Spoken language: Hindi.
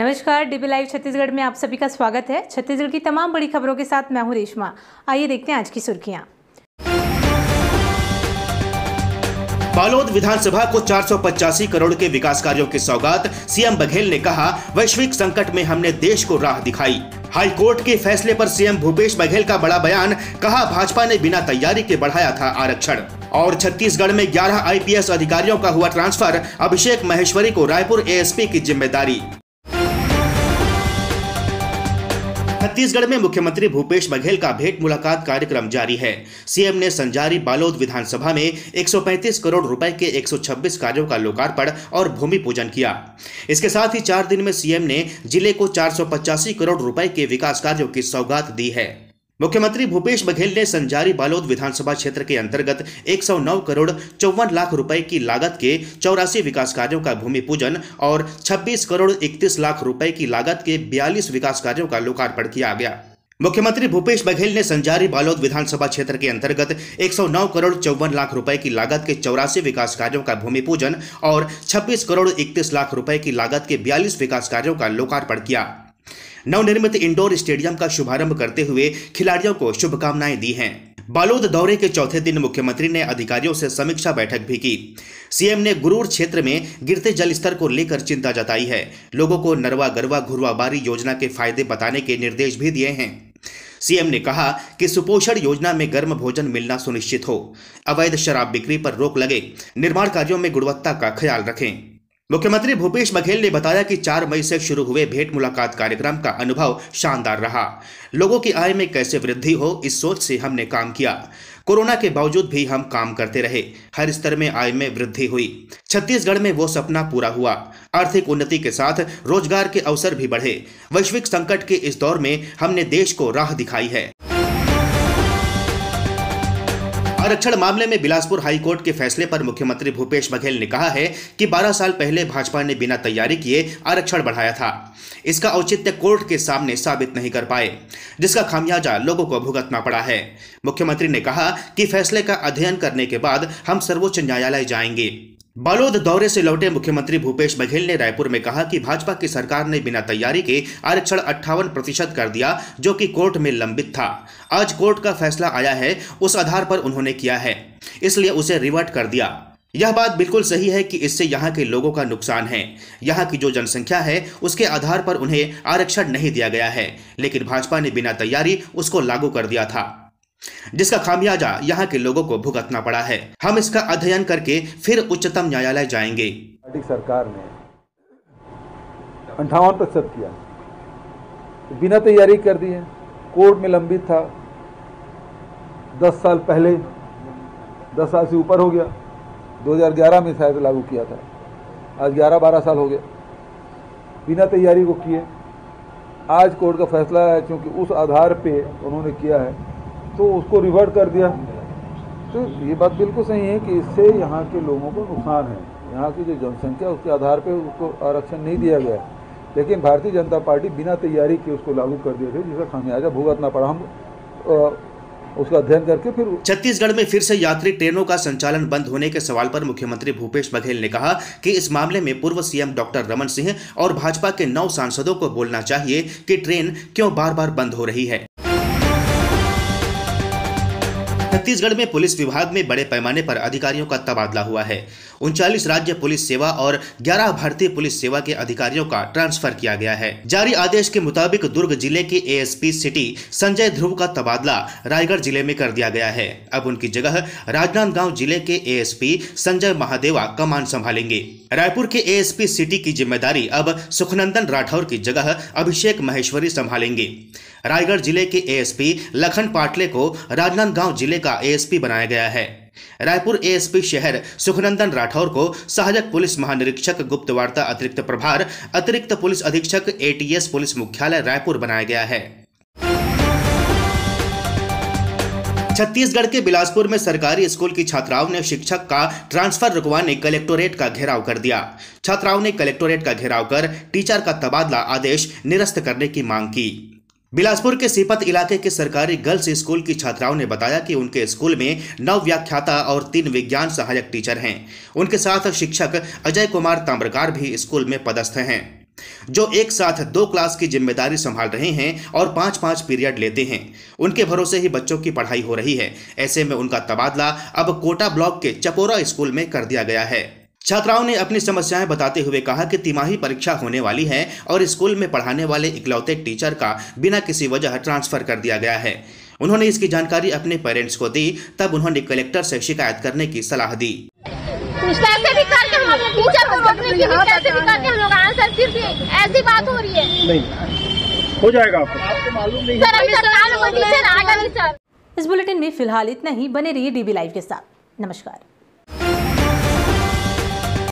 नमस्कार, डीबी लाइव छत्तीसगढ़ में आप सभी का स्वागत है। छत्तीसगढ़ की तमाम बड़ी खबरों के साथ मैं हूं रेशमा। आइए देखते हैं आज की सुर्खियां। बालोद विधानसभा को 485 करोड़ के विकास कार्यों की सौगात। सीएम बघेल ने कहा, वैश्विक संकट में हमने देश को राह दिखाई। हाईकोर्ट के फैसले पर सीएम भूपेश बघेल का बड़ा बयान। कहा, भाजपा ने बिना तैयारी के बढ़ाया था आरक्षण। और छत्तीसगढ़ में 11 आईपीएस अधिकारियों का हुआ ट्रांसफर। अभिषेक महेश्वरी को रायपुर एएसपी की जिम्मेदारी। छत्तीसगढ़ में मुख्यमंत्री भूपेश बघेल का भेंट मुलाकात कार्यक्रम जारी है। सीएम ने संजारी बालोद विधानसभा में 135 करोड़ रुपए के 126 कार्यों का लोकार्पण और भूमि पूजन किया। इसके साथ ही 4 दिन में सीएम ने जिले को 485 करोड़ रुपए के विकास कार्यों की सौगात दी है। मुख्यमंत्री भूपेश बघेल ने संजारी बालोद विधानसभा क्षेत्र के अंतर्गत 109 करोड़ 54 लाख रुपए की लागत के 84 विकास कार्यों का भूमि पूजन और 26 करोड़ 31 लाख रुपए की लागत के 42 विकास कार्यों का लोकार्पण किया गया। मुख्यमंत्री भूपेश बघेल ने संजारी बालोद विधानसभा क्षेत्र के अंतर्गत 109 करोड़ 54 लाख रुपए की लागत के 84 विकास कार्यों का भूमि पूजन और 26 करोड़ 31 लाख रुपए की लागत के 42 विकास कार्यों का लोकार्पण किया। नवनिर्मित इंडोर स्टेडियम का शुभारंभ करते हुए खिलाड़ियों को शुभकामनाएं दी हैं। बालोद दौरे के चौथे दिन मुख्यमंत्री ने अधिकारियों से समीक्षा बैठक भी की। सीएम ने गुरूर क्षेत्र में गिरते जल स्तर को लेकर चिंता जताई है। लोगों को नरवा गरवा घुरवा बारी योजना के फायदे बताने के निर्देश भी दिए हैं। सीएम ने कहा कि सुपोषण योजना में गर्म भोजन मिलना सुनिश्चित हो, अवैध शराब बिक्री पर रोक लगे, निर्माण कार्यों में गुणवत्ता का ख्याल रखें। मुख्यमंत्री भूपेश बघेल ने बताया कि 4 मई से शुरू हुए भेंट मुलाकात कार्यक्रम का अनुभव शानदार रहा। लोगों की आय में कैसे वृद्धि हो, इस सोच से हमने काम किया। कोरोना के बावजूद भी हम काम करते रहे। हर स्तर में आय में वृद्धि हुई। छत्तीसगढ़ में वो सपना पूरा हुआ। आर्थिक उन्नति के साथ रोजगार के अवसर भी बढ़े। वैश्विक संकट के इस दौर में हमने देश को राह दिखाई है। आरक्षण मामले में बिलासपुर हाईकोर्ट के फैसले पर मुख्यमंत्री भूपेश बघेल ने कहा है कि 12 साल पहले भाजपा ने बिना तैयारी किए आरक्षण बढ़ाया था। इसका औचित्य कोर्ट के सामने साबित नहीं कर पाए, जिसका खामियाजा लोगों को भुगतना पड़ा है। मुख्यमंत्री ने कहा कि फैसले का अध्ययन करने के बाद हम सर्वोच्च न्यायालय जाएंगे। बालोद दौरे से लौटे मुख्यमंत्री भूपेश बघेल ने रायपुर में कहा कि भाजपा की सरकार ने बिना तैयारी के आरक्षण 58% कर दिया, जो कि कोर्ट में लंबित था। आज कोर्ट का फैसला आया है, उस आधार पर उन्होंने किया है, इसलिए उसे रिवर्ट कर दिया। यह बात बिल्कुल सही है कि इससे यहाँ के लोगों का नुकसान है। यहाँ की जो जनसंख्या है उसके आधार पर उन्हें आरक्षण नहीं दिया गया है, लेकिन भाजपा ने बिना तैयारी उसको लागू कर दिया था, जिसका खामियाजा यहाँ के लोगों को भुगतना पड़ा है। हम इसका अध्ययन करके फिर उच्चतम न्यायालय जाएंगे। सरकार ने 58% किया, तो बिना तैयारी कर दी है। कोर्ट में लंबित था 10 साल पहले, 10 साल से ऊपर हो गया। 2011 में शायद लागू किया था, आज 11-12 साल हो गए बिना तैयारी को किए। आज कोर्ट का फैसला है, क्योंकि उस आधार पे उन्होंने किया है तो उसको रिवर्ट कर दिया। तो ये बात बिल्कुल सही है कि इससे यहाँ के लोगों को नुकसान है। यहाँ की जो जनसंख्या उसके आधार पे उसको आरक्षण नहीं दिया गया, लेकिन भारतीय जनता पार्टी बिना तैयारी के उसको लागू कर दिए थे, जिसका खामियाजा भुगतना पड़ा। हम उसका अध्ययन करके फिर। छत्तीसगढ़ में फिर से यात्री ट्रेनों का संचालन बंद होने के सवाल पर मुख्यमंत्री भूपेश बघेल ने कहा कि इस मामले में पूर्व सीएम डॉक्टर रमन सिंह और भाजपा के 9 सांसदों को बोलना चाहिए कि ट्रेन क्यों बार बार बंद हो रही है। छत्तीसगढ़ में पुलिस विभाग में बड़े पैमाने पर अधिकारियों का तबादला हुआ है। 39 राज्य पुलिस सेवा और 11 भारतीय पुलिस सेवा के अधिकारियों का ट्रांसफर किया गया है। जारी आदेश के मुताबिक दुर्ग जिले के एएसपी सिटी संजय ध्रुव का तबादला रायगढ़ जिले में कर दिया गया है। अब उनकी जगह राजनांदगांव जिले के एएसपी संजय महादेवा कमान संभालेंगे। रायपुर के एएसपी सिटी की जिम्मेदारी अब सुखनंदन राठौर की जगह अभिषेक महेश्वरी संभालेंगे। रायगढ़ जिले के एएसपी लखन पाटले को राजनांदगांव जिले का एएसपी बनाया गया है। रायपुर एएसपी शहर सुखनंदन राठौर को सहायक पुलिस महानिरीक्षक गुप्त वार्ता अतिरिक्त प्रभार अतिरिक्त पुलिस अधीक्षक एटीएस पुलिस मुख्यालय रायपुर बनाया गया है। छत्तीसगढ़ के बिलासपुर में सरकारी स्कूल की छात्राओं ने शिक्षक का ट्रांसफर रुकवाने कलेक्टोरेट का घेराव कर दिया। छात्राओं ने कलेक्टोरेट का घेराव कर टीचर का तबादला आदेश निरस्त करने की मांग की। बिलासपुर के सीपत इलाके के सरकारी गर्ल्स स्कूल की छात्राओं ने बताया कि उनके स्कूल में 9 व्याख्याता और 3 विज्ञान सहायक टीचर हैं। उनके साथ शिक्षक अजय कुमार ताम्रकार भी स्कूल में पदस्थ हैं। जो एक साथ 2 क्लास की जिम्मेदारी संभाल रहे हैं और 5-5 पीरियड लेते हैं। उनके भरोसे ही बच्चों की पढ़ाई हो रही है। ऐसे में उनका तबादला अब कोटा ब्लॉक के चपोरा स्कूल में कर दिया गया है। छात्राओं ने अपनी समस्याएं बताते हुए कहा कि तिमाही परीक्षा होने वाली है और स्कूल में पढ़ाने वाले इकलौते टीचर का बिना किसी वजह ट्रांसफर कर दिया गया है। उन्होंने इसकी जानकारी अपने पेरेंट्स को दी, तब उन्होंने कलेक्टर से शिकायत करने की सलाह दी। कैसे भी करके हम अपने टीचर को रोकने की कैसे भी करके हम लोग आंसर सिर्फ ऐसी बात हो रही है। नहीं हो जाएगा आपको मालूम नहीं सर, अभी सरकार को टीचर आएगा नहीं सर। इस बुलेटिन में फिलहाल इतना ही। बने रहिए DB लाइव के साथ। नमस्कार।